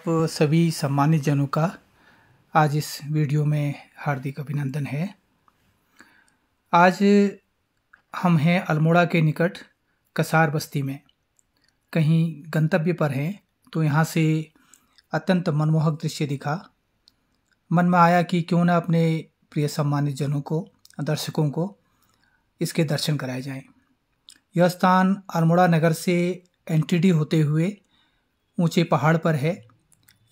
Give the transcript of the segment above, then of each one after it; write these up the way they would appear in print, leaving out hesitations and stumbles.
सभी सम्मानित जनों का आज इस वीडियो में हार्दिक अभिनंदन है। आज हम हैं अल्मोड़ा के निकट कसार बस्ती में, कहीं गंतव्य पर हैं। तो यहाँ से अत्यंत मनमोहक दृश्य दिखा। मन में आया कि क्यों ना अपने प्रिय सम्मानित जनों को, दर्शकों को इसके दर्शन कराए जाएं। यह स्थान अल्मोड़ा नगर से एनटीडी होते हुए ऊंचे पहाड़ पर है।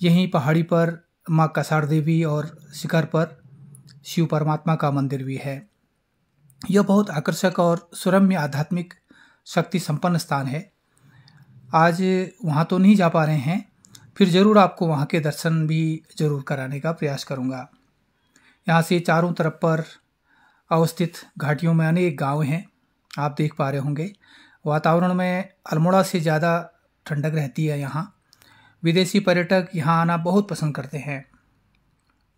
यहीं पहाड़ी पर माँ कसार देवी और शिखर पर शिव परमात्मा का मंदिर भी है। यह बहुत आकर्षक और सुरम्य आध्यात्मिक शक्ति संपन्न स्थान है। आज वहाँ तो नहीं जा पा रहे हैं, फिर ज़रूर आपको वहाँ के दर्शन भी ज़रूर कराने का प्रयास करूँगा। यहाँ से चारों तरफ पर अवस्थित घाटियों में अनेक गांव हैं, आप देख पा रहे होंगे। वातावरण में अल्मोड़ा से ज़्यादा ठंडक रहती है। यहाँ विदेशी पर्यटक यहाँ आना बहुत पसंद करते हैं।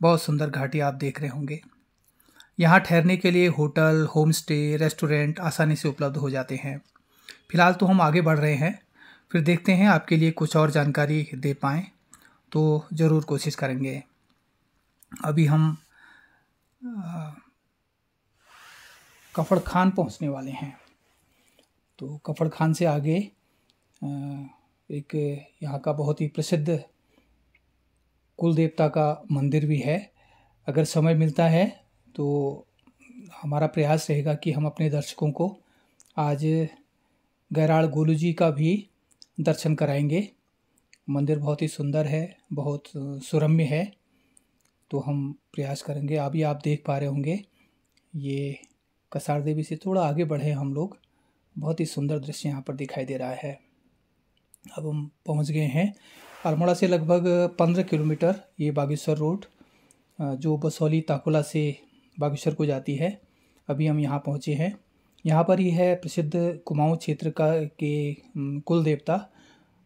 बहुत सुंदर घाटी आप देख रहे होंगे। यहाँ ठहरने के लिए होटल, होम स्टे, रेस्टोरेंट आसानी से उपलब्ध हो जाते हैं। फिलहाल तो हम आगे बढ़ रहे हैं, फिर देखते हैं आपके लिए कुछ और जानकारी दे पाएँ तो ज़रूर कोशिश करेंगे। अभी हम कफड़ खान पहुँचने वाले हैं। तो कफड़ खान से आगे एक यहाँ का बहुत ही प्रसिद्ध कुल देवता का मंदिर भी है। अगर समय मिलता है तो हमारा प्रयास रहेगा कि हम अपने दर्शकों को आज गैराड़ गोलू जी का भी दर्शन कराएंगे। मंदिर बहुत ही सुंदर है, बहुत सुरम्य है, तो हम प्रयास करेंगे। अभी आप देख पा रहे होंगे ये कसार देवी से थोड़ा आगे बढ़े हम लोग, बहुत ही सुंदर दृश्य यहाँ पर दिखाई दे रहा है। अब हम पहुँच गए हैं अल्मोड़ा से लगभग 15 किलोमीटर ये बागेश्वर रोड जो बसौली ताकुला से बागेश्वर को जाती है। अभी हम यहाँ पहुँचे हैं। यहाँ पर ही है प्रसिद्ध कुमाऊँ क्षेत्र का के कुल देवता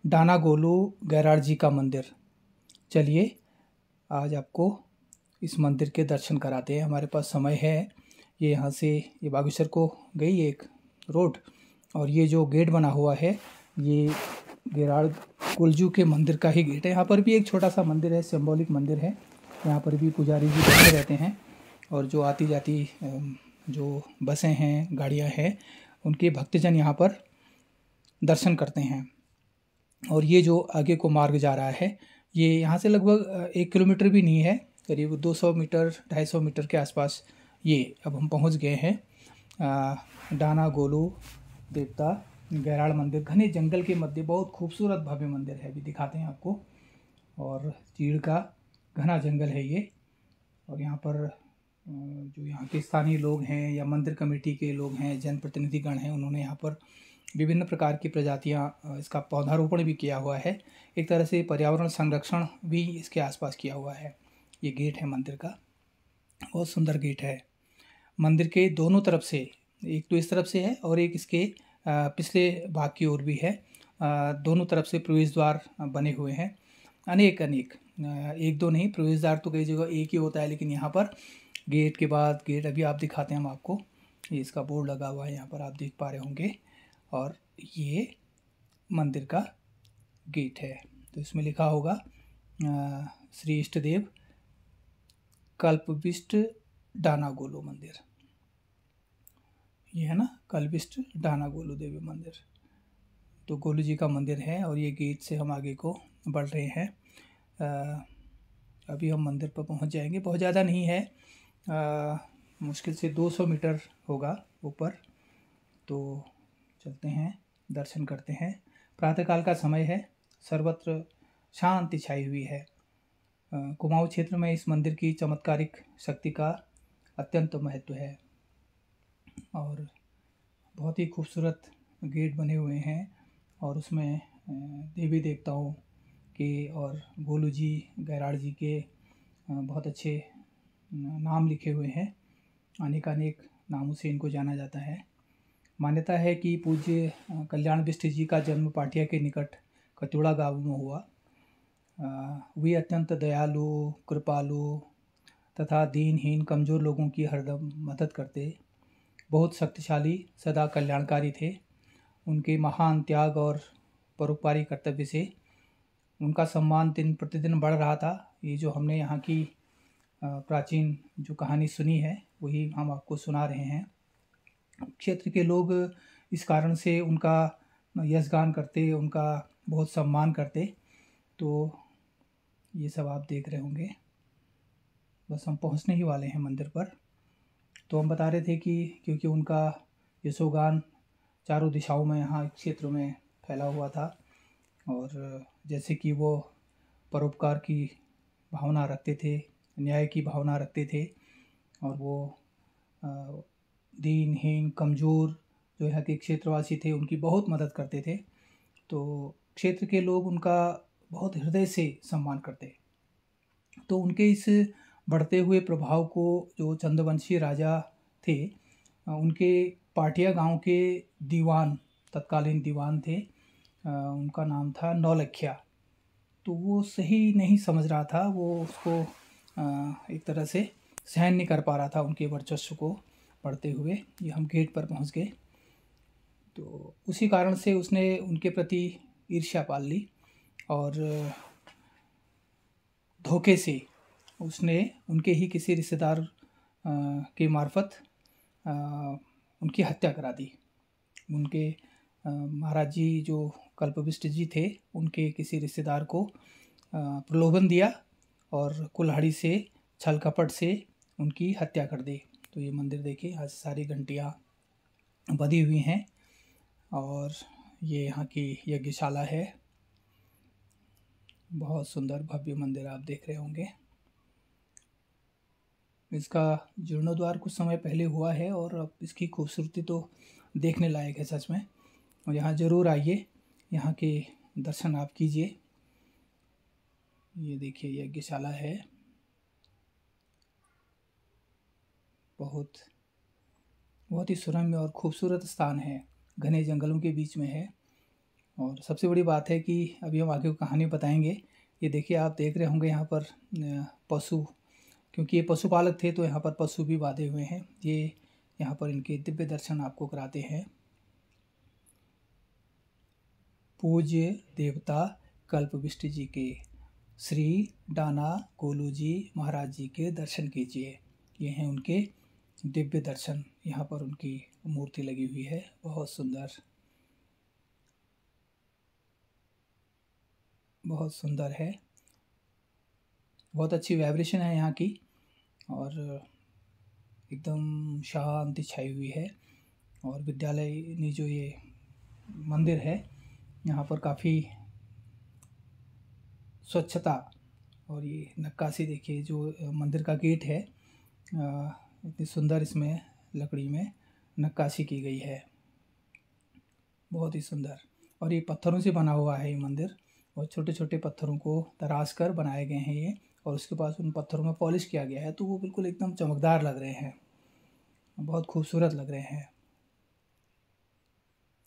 डाना गोलू गैराड़ जी का मंदिर। चलिए आज आपको इस मंदिर के दर्शन कराते हैं। हमारे पास समय है। ये यहाँ से ये बागेश्वर को गई एक रोड, और ये जो गेट बना हुआ है ये गैराड़ कुलजू के मंदिर का ही गेट है। यहाँ पर भी एक छोटा सा मंदिर है, सिंबॉलिक मंदिर है। यहाँ पर भी पुजारी जी बैठे रहते हैं और जो आती जाती जो बसें हैं, गाड़ियाँ हैं, उनके भक्तजन यहाँ पर दर्शन करते हैं। और ये जो आगे को मार्ग जा रहा है ये यहाँ से लगभग 1 किलोमीटर भी नहीं है, करीब 200 मीटर 250 मीटर के आसपास ये अब हम पहुँच गए हैं। डाना गोलू देवता गैराड़ मंदिर घने जंगल के मध्य बहुत खूबसूरत भव्य मंदिर है। अभी दिखाते हैं आपको। और चीड़ का घना जंगल है ये। और यहाँ पर जो यहाँ के स्थानीय लोग हैं या मंदिर कमेटी के लोग हैं, जनप्रतिनिधिगण हैं, उन्होंने यहाँ पर विभिन्न प्रकार की प्रजातियाँ इसका पौधारोपण भी किया हुआ है। एक तरह से पर्यावरण संरक्षण भी इसके आसपास किया हुआ है। ये गेट है मंदिर का, बहुत सुंदर गेट है। मंदिर के दोनों तरफ से, एक तो इस तरफ से है और एक इसके पिछले भाग की ओर भी है। दोनों तरफ से प्रवेश द्वार बने हुए हैं, अनेक एक दो नहीं, प्रवेश द्वार तो कई जगह एक ही होता है, लेकिन यहाँ पर गेट के बाद गेट अभी आप दिखाते हैं हम आपको। ये इसका बोर्ड लगा हुआ है, यहाँ पर आप देख पा रहे होंगे। और ये मंदिर का गेट है, तो इसमें लिखा होगा श्री इष्टदेव कल्पविष्ट डाना गोलू मंदिर। ये है ना, कल्पविष्ट डाना गोलू देवी मंदिर। तो गोलू जी का मंदिर है और ये गेट से हम आगे को बढ़ रहे हैं। अभी हम मंदिर पर पहुंच जाएंगे। बहुत ज़्यादा नहीं है, मुश्किल से 200 मीटर होगा ऊपर। तो चलते हैं, दर्शन करते हैं। प्रातःकाल का समय है, सर्वत्र शांति छाई हुई है। कुमाऊँ क्षेत्र में इस मंदिर की चमत्कारिक शक्ति का अत्यंत महत्व है। और बहुत ही खूबसूरत गेट बने हुए हैं और उसमें देवी देवताओं के और गोलू जी गैराड़ जी के बहुत अच्छे नाम लिखे हुए हैं। अनेक नामों से इनको जाना जाता है। मान्यता है कि पूज्य कल्याण बिष्ट जी का जन्म पाटिया के निकट कतुड़ा गांव में हुआ। वे अत्यंत दयालु, कृपालु तथा दीनहीन कमज़ोर लोगों की हरदम मदद करते, बहुत शक्तिशाली, सदा कल्याणकारी थे। उनके महान त्याग और परोपकारी कर्तव्य से उनका सम्मान दिन प्रतिदिन बढ़ रहा था। ये जो हमने यहाँ की प्राचीन जो कहानी सुनी है वही हम आपको सुना रहे हैं। क्षेत्र के लोग इस कारण से उनका यशगान करते, उनका बहुत सम्मान करते। तो ये सब आप देख रहे होंगे। बस हम पहुंचने ही वाले हैं मंदिर पर। तो हम बता रहे थे कि क्योंकि उनका यशोगान चारों दिशाओं में यहाँ क्षेत्र में फैला हुआ था, और जैसे कि वो परोपकार की भावना रखते थे, न्याय की भावना रखते थे, और वो दीनहीन कमज़ोर जो यहाँ के क्षेत्रवासी थे उनकी बहुत मदद करते थे। तो क्षेत्र के लोग उनका बहुत हृदय से सम्मान करते। तो उनके इस बढ़ते हुए प्रभाव को जो चंद्रवंशी राजा थे, उनके पाटिया गांव के दीवान, तत्कालीन दीवान थे, उनका नाम था नौलखिया। तो वो सही नहीं समझ रहा था, वो उसको एक तरह से सहन नहीं कर पा रहा था उनके वर्चस्व को बढ़ते हुए। ये हम गेट पर पहुंच गए। तो उसी कारण से उसने उनके प्रति ईर्ष्या पाल ली, और धोखे से उसने उनके ही किसी रिश्तेदार के मार्फत उनकी हत्या करा दी। उनके महाराज जी जो कल्पविष्ट जी थे, उनके किसी रिश्तेदार को प्रलोभन दिया और कुल्हाड़ी से छल कपट से उनकी हत्या कर दी। तो ये मंदिर देखिए, आज सारी घंटियाँ बधी हुई हैं, और ये यहाँ की यज्ञशाला है। बहुत सुंदर भव्य मंदिर आप देख रहे होंगे। इसका जीर्णोद्धार कुछ समय पहले हुआ है, और अब इसकी खूबसूरती तो देखने लायक है सच में। और यहाँ ज़रूर आइए, यहाँ के दर्शन आप कीजिए। ये देखिए यज्ञशाला है, बहुत ही सुरम्य और खूबसूरत स्थान है, घने जंगलों के बीच में है। और सबसे बड़ी बात है कि अभी हम आगे को कहानी बताएंगे। ये देखिए, आप देख रहे होंगे यहाँ पर पशु, क्योंकि ये पशुपालक थे तो यहाँ पर पशु भी बांधे हुए हैं। ये यहाँ पर इनके दिव्य दर्शन आपको कराते हैं। पूज्य देवता कल्पविष्ट जी के श्री डाना गोलू जी महाराज जी के दर्शन कीजिए। ये हैं उनके दिव्य दर्शन। यहाँ पर उनकी मूर्ति लगी हुई है, बहुत सुंदर, बहुत सुंदर है। बहुत अच्छी वाइब्रेशन है यहाँ की, और एकदम शांति छाई हुई है। और विद्यालय जो ये मंदिर है, यहाँ पर काफ़ी स्वच्छता, और ये नक्काशी देखिए, जो मंदिर का गेट है, इतनी सुंदर इसमें लकड़ी में नक्काशी की गई है, बहुत ही सुंदर। और ये पत्थरों से बना हुआ है ये मंदिर, और छोटे छोटे पत्थरों को तराश कर बनाए गए हैं ये, और उसके पास उन पत्थरों में पॉलिश किया गया है, तो वो बिल्कुल एकदम चमकदार लग रहे हैं, बहुत खूबसूरत लग रहे हैं।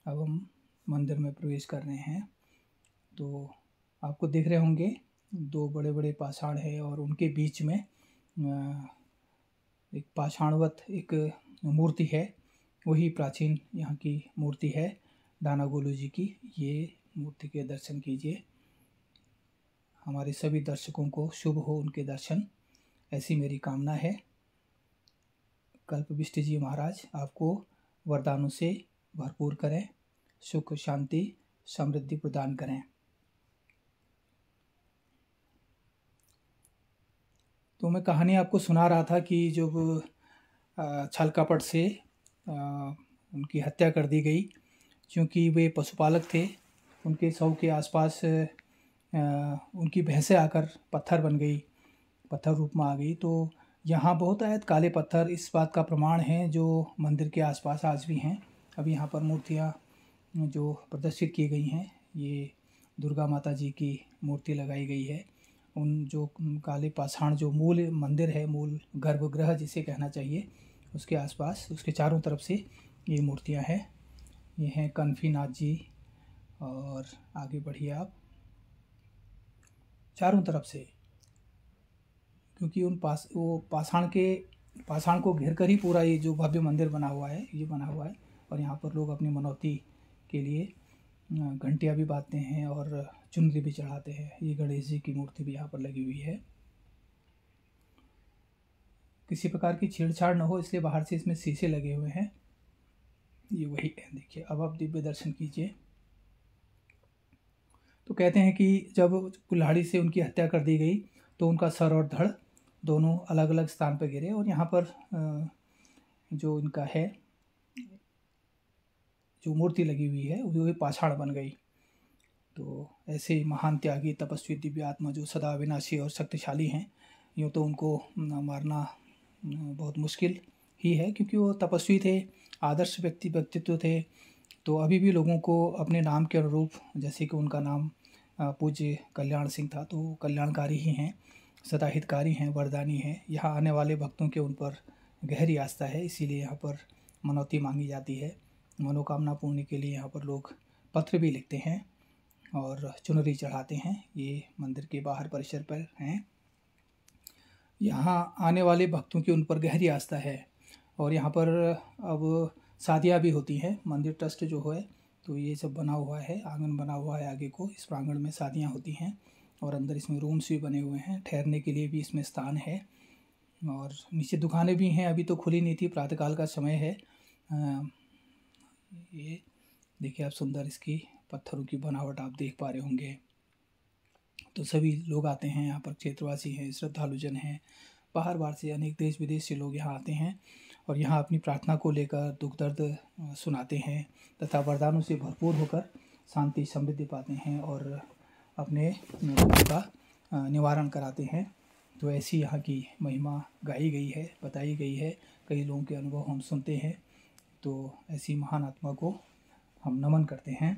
अब हम मंदिर में प्रवेश कर रहे हैं। तो आपको दिख रहे होंगे दो बड़े बड़े पाषाण है, और उनके बीच में एक पाषाणवत एक मूर्ति है, वही प्राचीन यहाँ की मूर्ति है डाना गोलू जी की। ये मूर्ति के दर्शन कीजिए। हमारे सभी दर्शकों को शुभ हो उनके दर्शन, ऐसी मेरी कामना है। कल्पविष्ट जी महाराज आपको वरदानों से भरपूर करें, सुख शांति समृद्धि प्रदान करें। तो मैं कहानी आपको सुना रहा था कि जब छल कपट से उनकी हत्या कर दी गई, क्योंकि वे पशुपालक थे। उनके शव के आसपास उनकी भैंसें आकर पत्थर बन गई, पत्थर रूप में आ गई। तो यहाँ बहुत आयत काले पत्थर इस बात का प्रमाण है, जो मंदिर के आसपास आज भी हैं। अभी यहाँ पर मूर्तियाँ जो प्रदर्शित की गई हैं, ये दुर्गा माता जी की मूर्ति लगाई गई है। उन जो काले पाषाण जो मूल मंदिर है, मूल गर्भगृह जिसे कहना चाहिए, उसके आसपास, उसके चारों तरफ से ये मूर्तियाँ हैं। ये हैं कनफीनाथ जी, और आगे बढ़िए आप, चारों तरफ से, क्योंकि वो पाषाण को घेर कर ही पूरा ये जो भव्य मंदिर बना हुआ है, ये बना हुआ है। और यहाँ पर लोग अपनी मनौती के लिए घंटियाँ भी बांधते हैं, और चुनरी भी चढ़ाते हैं। ये गणेश जी की मूर्ति भी यहाँ पर लगी हुई है। किसी प्रकार की छेड़छाड़ न हो इसलिए बाहर से इसमें शीशे लगे हुए हैं। ये वही है, देखिए। अब आप दिव्य दर्शन कीजिए। तो कहते हैं कि जब कुल्हाड़ी से उनकी हत्या कर दी गई तो उनका सर और धड़ दोनों अलग अलग स्थान पर गिरे और यहाँ पर जो इनका है, जो मूर्ति लगी हुई है वो पाषाण बन गई। तो ऐसे महान त्यागी, तपस्वी, दिव्य आत्मा जो सदा अविनाशी और शक्तिशाली हैं, यूँ तो उनको मारना बहुत मुश्किल ही है, क्योंकि वो तपस्वी थे, आदर्श व्यक्तित्व थे। तो अभी भी लोगों को अपने नाम के अनुरूप, जैसे कि उनका नाम पूज्य कल्याण सिंह था, तो कल्याणकारी ही हैं, सदा हितकारी हैं, वरदानी हैं। यहाँ आने वाले भक्तों के उन पर गहरी आस्था है, इसीलिए यहाँ पर मनौती मांगी जाती है। मनोकामना पूर्ण के लिए यहाँ पर लोग पत्र भी लिखते हैं और चुनरी चढ़ाते हैं। ये मंदिर के बाहर परिसर पर हैं। यहाँ आने वाले भक्तों की उन पर गहरी आस्था है और यहाँ पर अब शादियाँ भी होती हैं। मंदिर ट्रस्ट जो है, तो ये सब बना हुआ है, आंगन बना हुआ है आगे को, इस प्रांगण में शादियाँ होती हैं और अंदर इसमें रूम्स भी बने हुए हैं, ठहरने के लिए भी इसमें स्थान है और नीचे दुकानें भी हैं। अभी तो खुली नहीं थी, प्रातःकाल का समय है। ये देखिए आप, सुंदर इसकी पत्थरों की बनावट आप देख पा रहे होंगे। तो सभी लोग आते हैं यहाँ पर, क्षेत्रवासी हैं, श्रद्धालुजन हैं, बाहर बाहर से अनेक देश विदेश से लोग यहाँ आते हैं और यहाँ अपनी प्रार्थना को लेकर दुख दर्द सुनाते हैं तथा वरदानों से भरपूर होकर शांति समृद्धि पाते हैं और अपने दुखों का निवारण कराते हैं। तो ऐसी यहाँ की महिमा गाई गई है, बताई गई है, कई लोगों के अनुभव हम सुनते हैं। तो ऐसी महान आत्मा को हम नमन करते हैं।